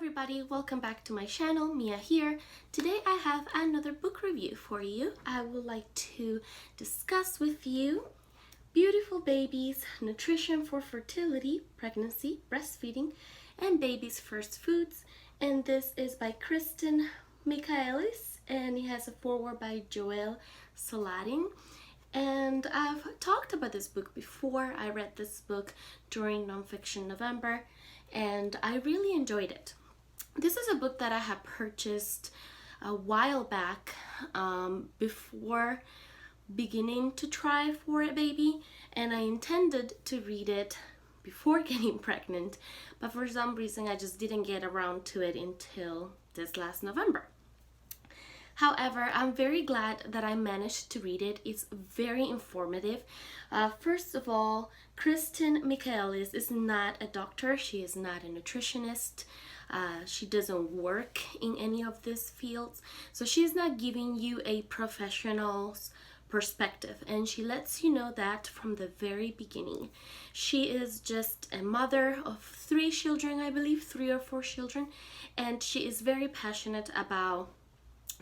everybody, welcome back to my channel. Mia here. Today I have another book review for you. I would like to discuss with you Beautiful Babies, Nutrition for Fertility, Pregnancy, Breastfeeding, and Babies' First Foods. And this is by Kristen Michaelis, and it has a foreword by Joel Salatin. And I've talked about this book before. I read this book during Nonfiction November, and I really enjoyed it. This is a book that I had purchased a while back before beginning to try for a baby, and I intended to read it before getting pregnant, but for some reason I just didn't get around to it until this last November. However, I'm very glad that I managed to read it. It's very informative. First of all, Kristen Michaelis is not a doctor. She is not a nutritionist. She doesn't work in any of these fields. So she's not giving you a professional's perspective, and she lets you know that from the very beginning. She is just a mother of 3 children, I believe, 3 or 4 children, and she is very passionate about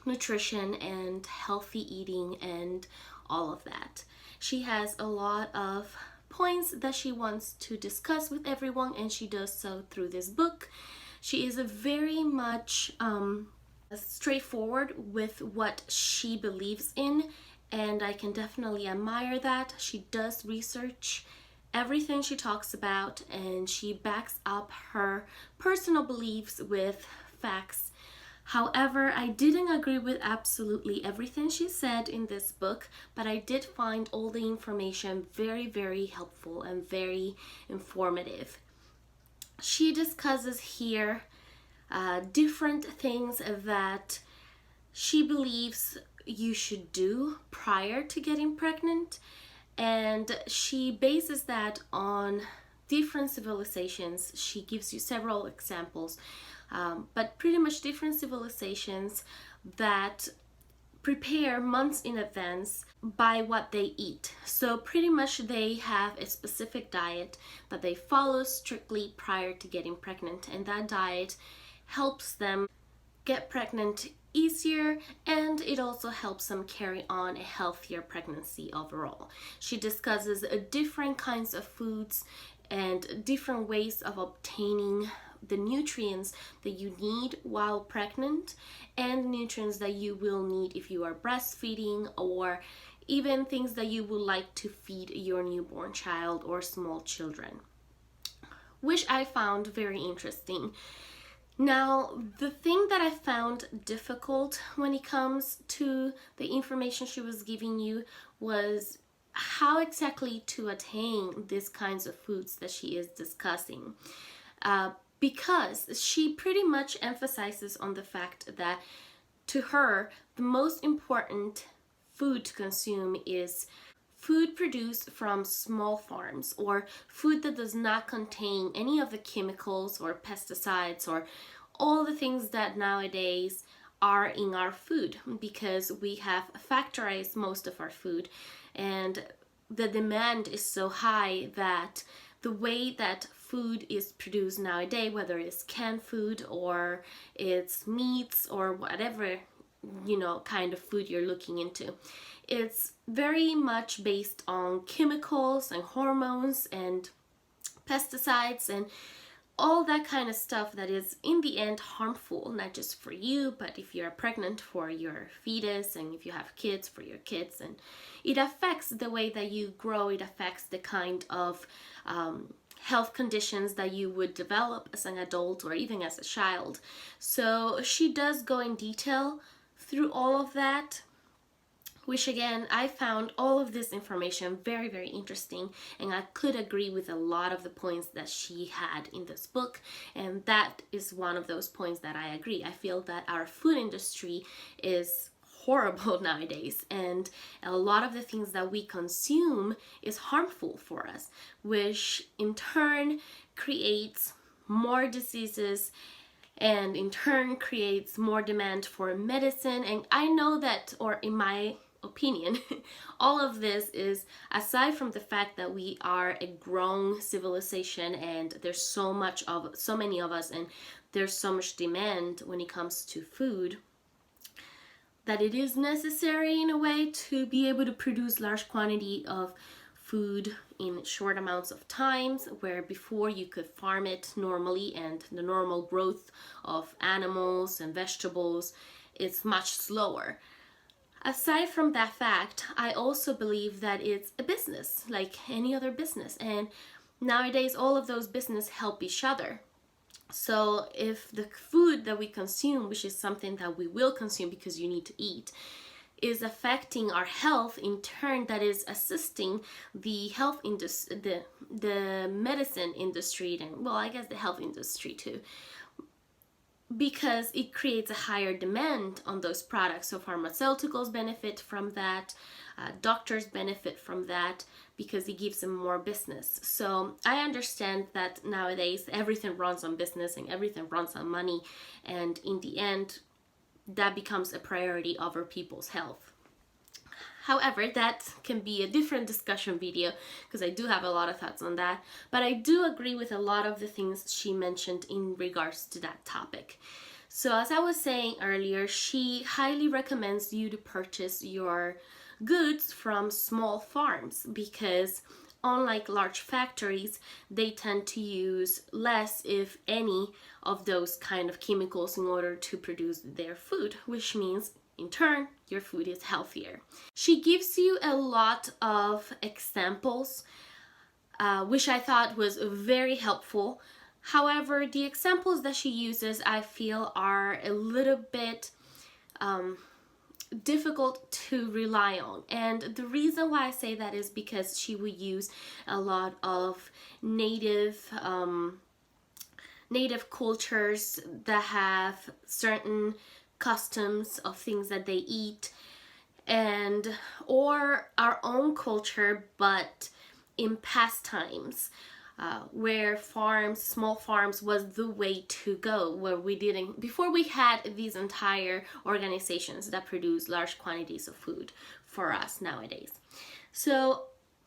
nutrition and healthy eating and all of that. She has a lot of points that she wants to discuss with everyone, and she does so through this book. She is a very much straightforward with what she believes in, and I can definitely admire that. She does research everything she talks about, and she backs up her personal beliefs with facts. However, I didn't agree with absolutely everything she said in this book, but I did find all the information very, very helpful and very informative. She discusses here different things that she believes you should do prior to getting pregnant, and she bases that on different civilizations. She gives you several examples, but pretty much different civilizations that prepare months in advance by what they eat. So pretty much they have a specific diet that they follow strictly prior to getting pregnant, and that diet helps them get pregnant easier, and it also helps them carry on a healthier pregnancy overall. She discusses different kinds of foods and different ways of obtaining the nutrients that you need while pregnant, and nutrients that you will need if you are breastfeeding, or even things that you would like to feed your newborn child or small children, which I found very interesting. Now, the thing that I found difficult when it comes to the information she was giving you was how exactly to attain these kinds of foods that she is discussing. Because she pretty much emphasizes on the fact that to her, the most important food to consume is food produced from small farms, or food that does not contain any of the chemicals or pesticides or all the things that nowadays are in our food, because we have factorized most of our food, and the demand is so high that the way that food is produced nowadays, whether it's canned food or it's meats or whatever, kind of food you're looking into, it's very much based on chemicals and hormones and pesticides and all that kind of stuff that is in the end harmful, not just for you, but if you're pregnant, for your fetus, and if you have kids, for your kids. And it affects the way that you grow. It affects the kind of health conditions that you would develop as an adult or even as a child. So she does go in detail through all of that, which again, I found all of this information very, very interesting, and I could agree with a lot of the points that she had in this book, and that is one of those points that I agree. I feel that our food industry is horrible nowadays, and a lot of the things that we consume is harmful for us, which in turn creates more diseases, and in turn creates more demand for medicine. And I know that, or in my opinion, all of this is aside from the fact that we are a grown civilization and there's so many of us, and there's so much demand when it comes to food, that it is necessary in a way to be able to produce large quantity of food in short amounts of times, where before you could farm it normally and the normal growth of animals and vegetables is much slower. Aside from that fact, I also believe that it's a business like any other business, and nowadays all of those businesses help each other. So if the food that we consume, which is something that we will consume because you need to eat, is affecting our health, in turn that is assisting the health industry, the medicine industry, and well, I guess the health industry too, because it creates a higher demand on those products. So pharmaceuticals benefit from that, doctors benefit from that, because it gives them more business. So I understand that nowadays everything runs on business and everything runs on money, and in the end that becomes a priority over people's health. However, that can be a different discussion video because I do have a lot of thoughts on that, but I do agree with a lot of the things she mentioned in regards to that topic. So as I was saying earlier, she highly recommends you to purchase your goods from small farms, because unlike large factories, they tend to use less, if any, of those kind of chemicals in order to produce their food, which means in turn your food is healthier. She gives you a lot of examples, which I thought was very helpful. However, the examples that she uses, I feel, are a little bit difficult to rely on, and the reason why I say that is because she would use a lot of native cultures that have certain customs of things that they eat, and or our own culture but in past times, where small farms was the way to go, where before we had these entire organizations that produce large quantities of food for us nowadays. So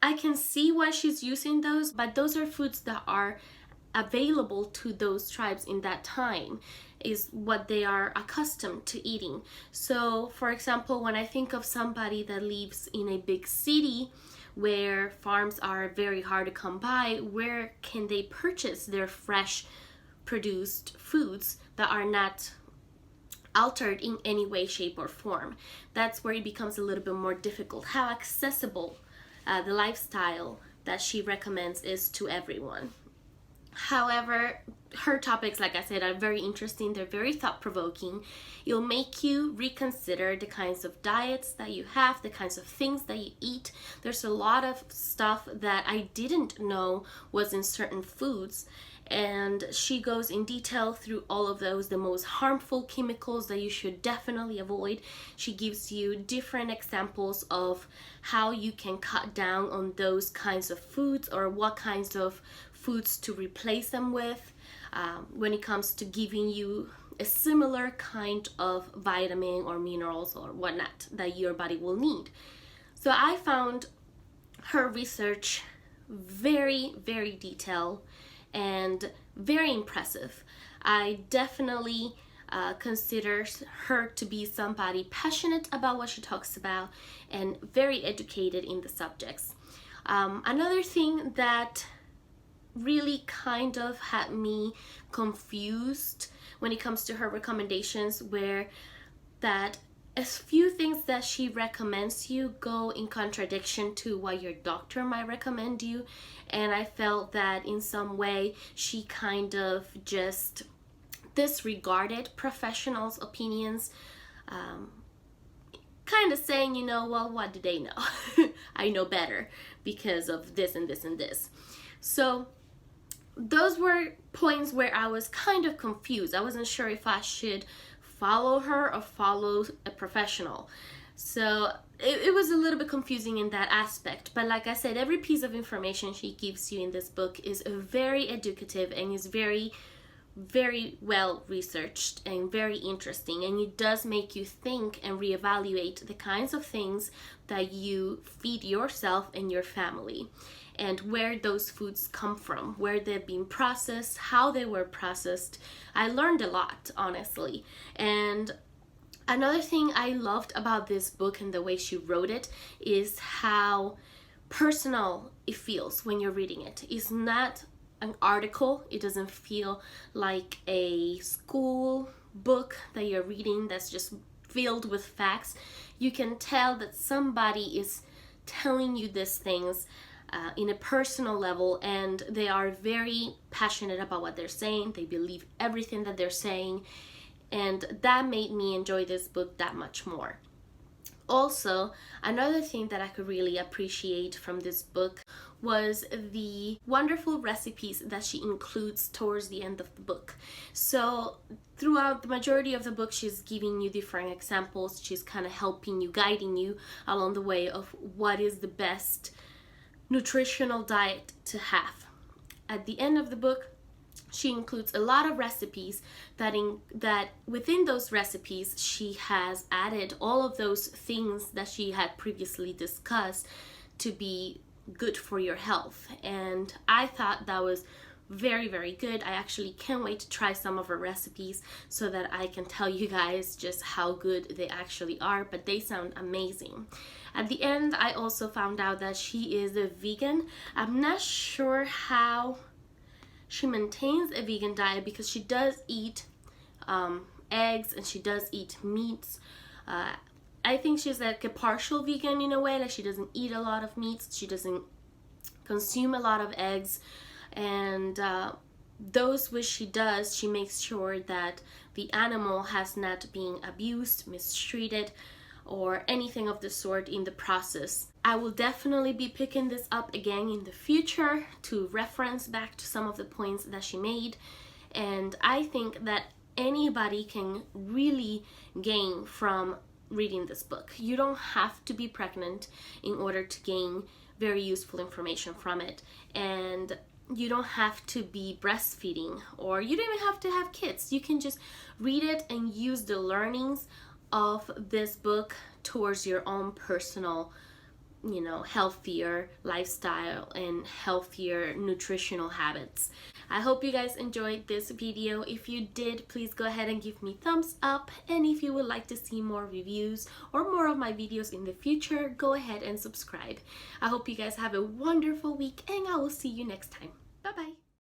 I can see why she's using those, but those are foods that are available to those tribes in that time, is what they are accustomed to eating. So for example, when I think of somebody that lives in a big city where farms are very hard to come by, where can they purchase their fresh produced foods that are not altered in any way, shape, or form? That's where it becomes a little bit more difficult. How accessible the lifestyle that she recommends is to everyone. However, her topics, like I said, are very interesting. They're very thought-provoking. It'll make you reconsider the kinds of diets that you have, the kinds of things that you eat. There's a lot of stuff that I didn't know was in certain foods, and she goes in detail through all of those, the most harmful chemicals that you should definitely avoid. She gives you different examples of how you can cut down on those kinds of foods, or what kinds of foods to replace them with, when it comes to giving you a similar kind of vitamin or minerals or whatnot that your body will need. So I found her research very, very detailed and very impressive. I definitely consider her to be somebody passionate about what she talks about and very educated in the subjects. Another thing that really kind of had me confused when it comes to her recommendations were that a few things that she recommends you go in contradiction to what your doctor might recommend you, and I felt that in some way she kind of just disregarded professionals' opinions, kind of saying, you know, well, what do they know? I know better because of this and this and this. So those were points where I was kind of confused. I wasn't sure if I should follow her or follow a professional. So it was a little bit confusing in that aspect. But like I said, every piece of information she gives you in this book is very educative and is very very well researched and very interesting, and it does make you think and reevaluate the kinds of things that you feed yourself and your family, and where those foods come from, where they've been processed, how they were processed. I learned a lot, honestly. And another thing I loved about this book and the way she wrote it is how personal it feels when you're reading it. It's not an article. It doesn't feel like a school book that you're reading that's just filled with facts. You can tell that somebody is telling you these things in a personal level, and they are very passionate about what they're saying. They believe everything that they're saying, and that made me enjoy this book that much more. Also, another thing that I could really appreciate from this book was the wonderful recipes that she includes towards the end of the book. So throughout the majority of the book, she's giving you different examples. She's kind of helping you, guiding you along the way of what is the best nutritional diet to have. At the end of the book, she includes a lot of recipes that within those recipes she has added all of those things that she had previously discussed to be good for your health. And I thought that was very, very good. I actually can't wait to try some of her recipes so that I can tell you guys just how good they actually are, but they sound amazing. At the end, I also found out that she is a vegan. I'm not sure how she maintains a vegan diet, because she does eat eggs and she does eat meats. I think she's like a partial vegan in a way, like she doesn't eat a lot of meats, she doesn't consume a lot of eggs, and those which she does, she makes sure that the animal has not been abused, mistreated, or anything of the sort in the process. I will definitely be picking this up again in the future to reference back to some of the points that she made, and I think that anybody can really gain from reading this book. You don't have to be pregnant in order to gain very useful information from it, and you don't have to be breastfeeding, or you don't even have to have kids. You can just read it and use the learnings of this book towards your own personal, healthier lifestyle and healthier nutritional habits. I hope you guys enjoyed this video. If you did, please go ahead and give me thumbs up, and if you would like to see more reviews or more of my videos in the future, go ahead and subscribe. I hope you guys have a wonderful week, and I will see you next time. Bye bye.